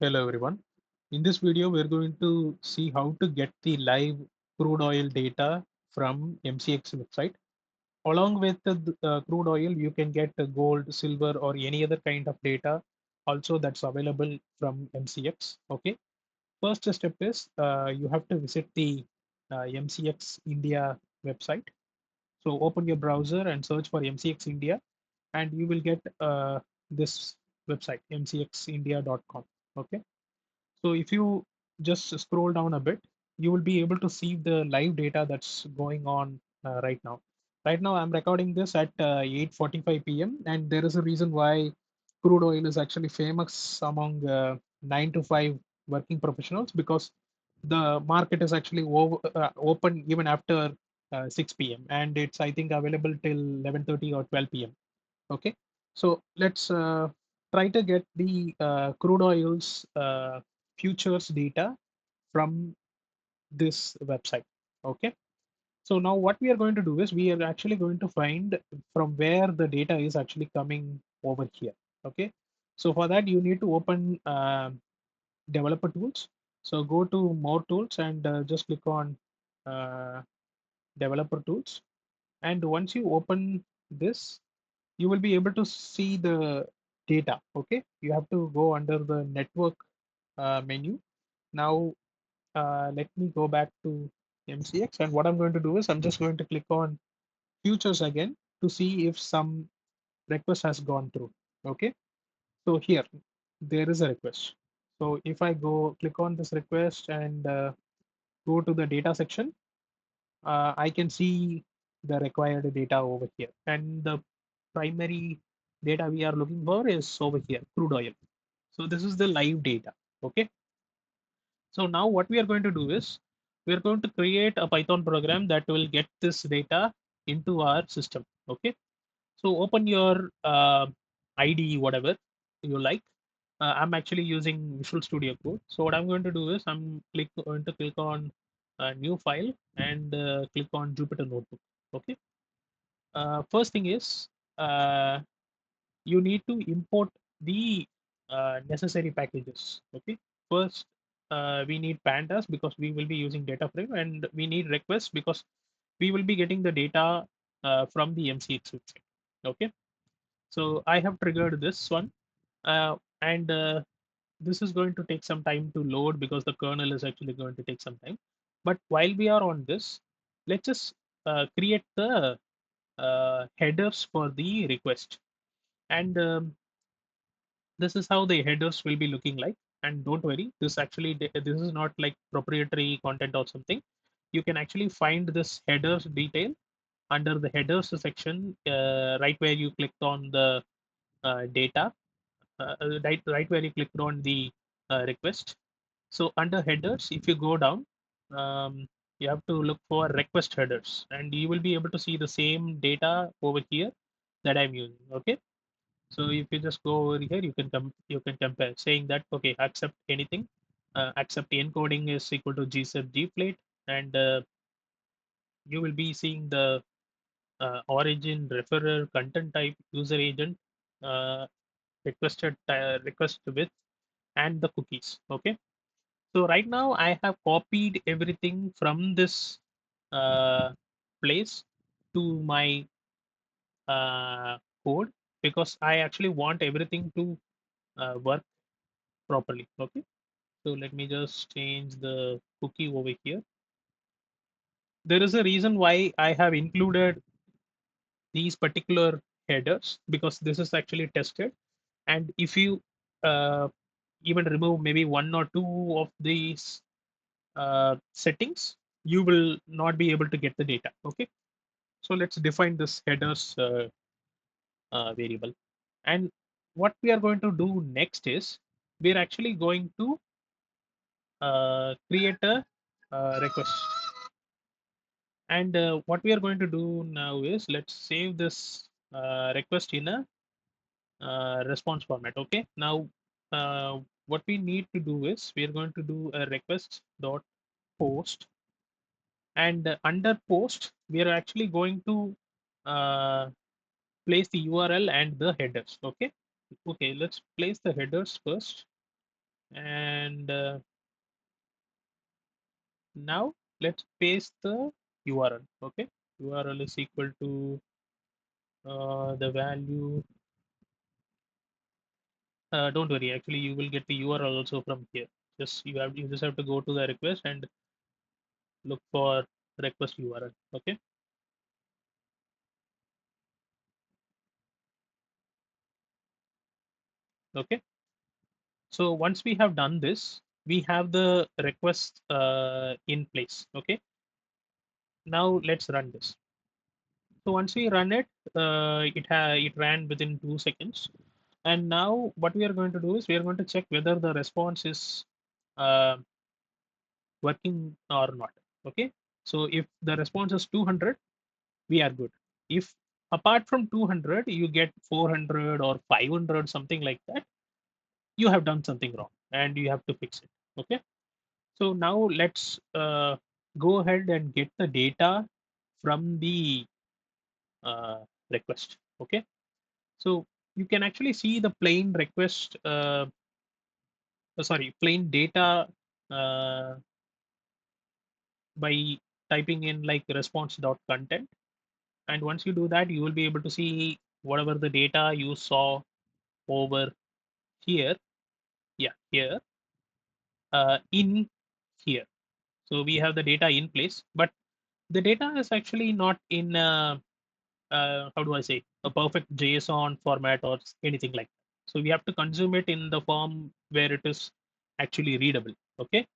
Hello everyone. In this video, we're going to see how to get the live crude oil data from MCX website. Along with the crude oil, you can get gold, silver, or any other kind of data also that's available from MCX. Okay. First step is you have to visit the MCX India website. So open your browser and search for MCX India, and you will get this website mcxindia.com. Okay. So if you just scroll down a bit, you will be able to see the live data that's going on right now. Right now, I'm recording this at 8:45 p.m. and there is a reason why crude oil is actually famous among 9 to 5 working professionals because the market is actually open even after 6 p.m. and it's I think available till 11:30 or 12 p.m. Okay, so let's try to get the crude oil's futures data from this website. Okay, so now what we are going to do is we are actually going to find from where the data is actually coming over here. Okay, so for that you need to open developer tools. So go to more tools and just click on uh, developer tools. And once you open this, you will be able to see the data. Okay, you have to go under the network menu. Now let me go back to MCX, and what I'm going to do is I'm just going to click on futures again to see if some request has gone through. Okay, so here there is a request. So if I go click on this request and go to the data section, I can see the required data over here, and the primary data we are looking for is over here, crude oil. So this is the live data. Okay, so now what we are going to do is we are going to create a Python program that will get this data into our system. Okay, so open your IDE, whatever you like. I'm actually using Visual Studio Code. So what I'm going to do is going to click on a new file and click on Jupyter Notebook. Okay. First thing is uh, you need to import the necessary packages. Okay. First, we need pandas because we will be using DataFrame, and we need requests because we will be getting the data from the MCX website. Okay. So I have triggered this one, and this is going to take some time to load because the kernel is actually going to take some time. But while we are on this, let's just create the headers for the request. And this is how the headers will be looking like. And don't worry, this is not like proprietary content or something. You can actually find this headers detail under the headers section, right where you clicked on the data, right where you clicked on the request. So under headers, if you go down, you have to look for request headers, and you will be able to see the same data over here that I'm using. Okay, so if you just go over here, you can compare, saying that okay, accept anything, accept encoding is equal to gset gplate, and you will be seeing the origin, referrer, content type, user agent, uh, request with, and the cookies. Okay, so right now I have copied everything from this uh, place to my uh, code because I actually want everything to work properly. Okay, so let me just change the cookie over here. There is a reason why I have included these particular headers because this is actually tested, and if you uh, even remove maybe one or two of these settings, you will not be able to get the data. Okay, so let's define this headers variable. And what we are going to do next is we're actually going to create a request. And what we are going to do now is let's save this request in a response format. Okay, now what we need to do is we are going to do a request dot post, and under post we are actually going to uh, place the URL and the headers. Okay, let's place the headers first, And now let's paste the URL. Okay, URL is equal to the value. Don't worry, actually you will get the URL also from here. You just have to go to the request and look for request URL. Okay. Okay. So once we have done this, we have the request in place. Okay. Now let's run this. So once we run it, it ran within 2 seconds. And now what we are going to do is we are going to check whether the response is uh, working or not. Okay. So if the response is 200, we are good. If apart from 200 you get 400 or 500, something like that, you have done something wrong and you have to fix it. Okay. So now let's go ahead and get the data from the uh, request. Okay. So you can actually see the plain request, sorry, plain data uh, by typing in like response.content. And once you do that, you will be able to see whatever the data you saw over here. Yeah, here, in here. So we have the data in place, but the data is actually not in how do I say, a perfect JSON format or anything like that. So we have to consume it in the form where it is actually readable. Okay.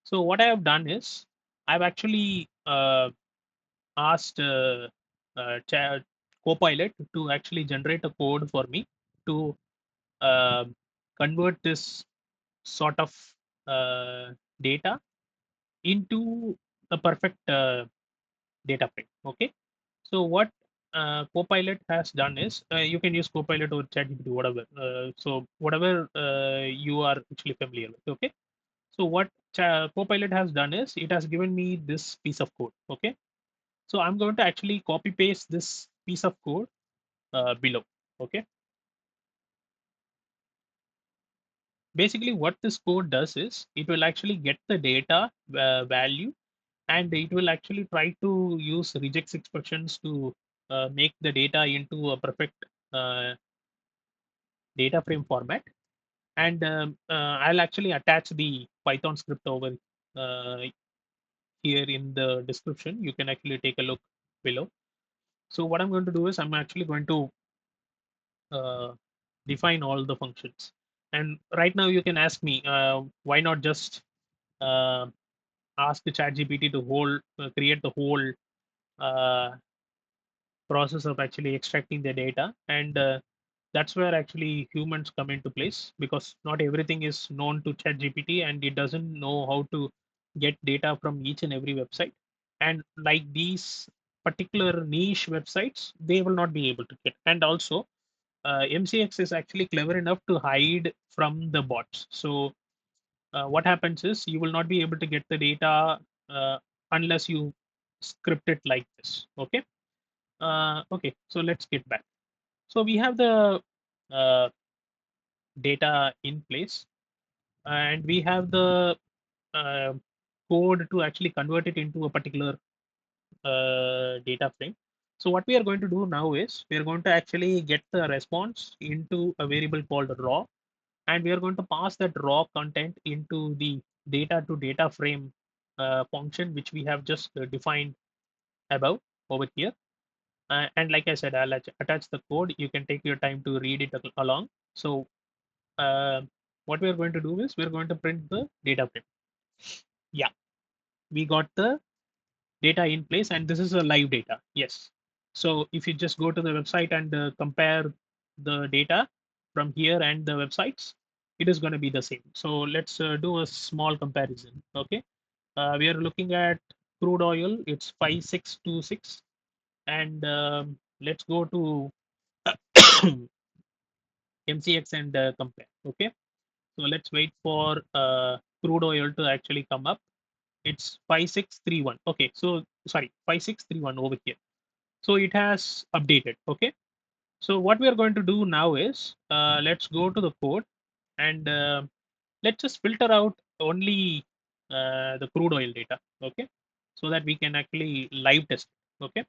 So what I have done is I've actually asked Copilot to actually generate a code for me to uh, convert this sort of uh, data into a perfect data frame. Okay. So what Copilot has done is you can use Copilot or ChatGPT, whatever. So whatever you are actually familiar with. Okay. So what Copilot has done is it has given me this piece of code. Okay. So I'm going to actually copy paste this piece of code below. Okay. Basically, what this code does is it will actually get the data value, and it will actually try to use regex expressions to make the data into a perfect uh, data frame format. And I'll actually attach the Python script over uh, here in the description. You can actually take a look below. So what I'm going to do is I'm actually going to uh, define all the functions. And right now you can ask me, why not just uh, ask the ChatGPT to create the whole uh, process of actually extracting the data, and that's where actually humans come into place, because not everything is known to ChatGPT and it doesn't know how to get data from each and every website. And like these particular niche websites, they will not be able to get. And also MCX is actually clever enough to hide from the bots. So what happens is you will not be able to get the data unless you script it like this. Okay. Okay, so let's get back. So we have the uh, data in place, and we have the uh, code to actually convert it into a particular data frame. So what we are going to do now is we are going to actually get the response into a variable called raw, and we are going to pass that raw content into the data to data frame function, which we have just defined above over here. And like I said, I'll attach the code. You can take your time to read it along. So uh, what we are going to do is we're going to print the data frame. Yeah, we got the data in place, and this is a live data. Yes. So if you just go to the website and compare the data from here and the websites, it is going to be the same. So let's do a small comparison. Okay. We are looking at crude oil. It's 5626, and let's go to MCX and compare. Okay. So let's wait for crude oil to actually come up. It's 5631. Okay. So sorry, 5631 over here. So it has updated. Okay. So what we are going to do now is let's go to the code, and let's just filter out only the crude oil data, okay, so that we can actually live test, okay.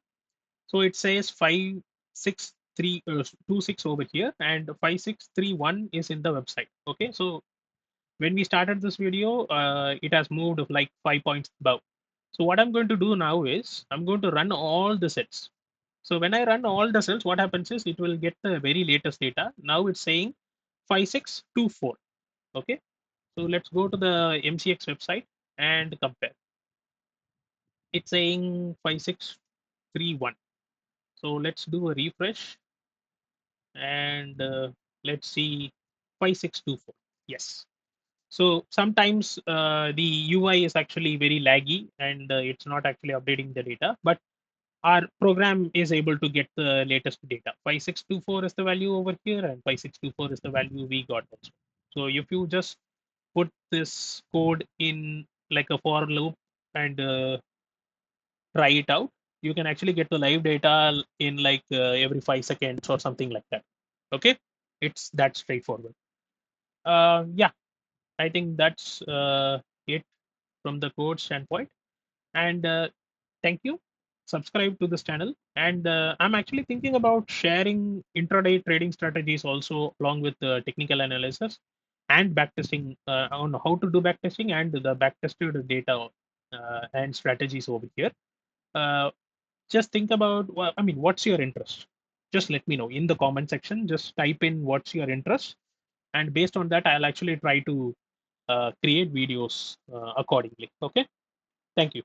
So it says 56326 over here, and 5631 is in the website, okay. So when we started this video, it has moved like 5 points above. So what I'm going to do now is I'm going to run all the sets. So when I run all the cells, what happens is it will get the very latest data. Now it's saying 5624. Okay. So let's go to the MCX website and compare. It's saying 5631. So let's do a refresh and let's see 5624. Yes. So sometimes the UI is actually very laggy and it's not actually updating the data, but our program is able to get the latest data. 5624 is the value over here, and 5624 is the value we got. So if you just put this code in like a for loop and try it out, you can actually get the live data in like every 5 seconds or something like that. Okay, it's that straightforward. Yeah, I think that's it from the code standpoint. And thank you. Subscribe to this channel. And I'm actually thinking about sharing intraday trading strategies also, along with the technical analysis and backtesting on how to do backtesting and the backtested data and strategies over here. Uh, just think about, well, I mean, what's your interest? Just let me know in the comment section. Just type in what's your interest, and based on that, I'll actually try to create videos accordingly. Okay. Thank you.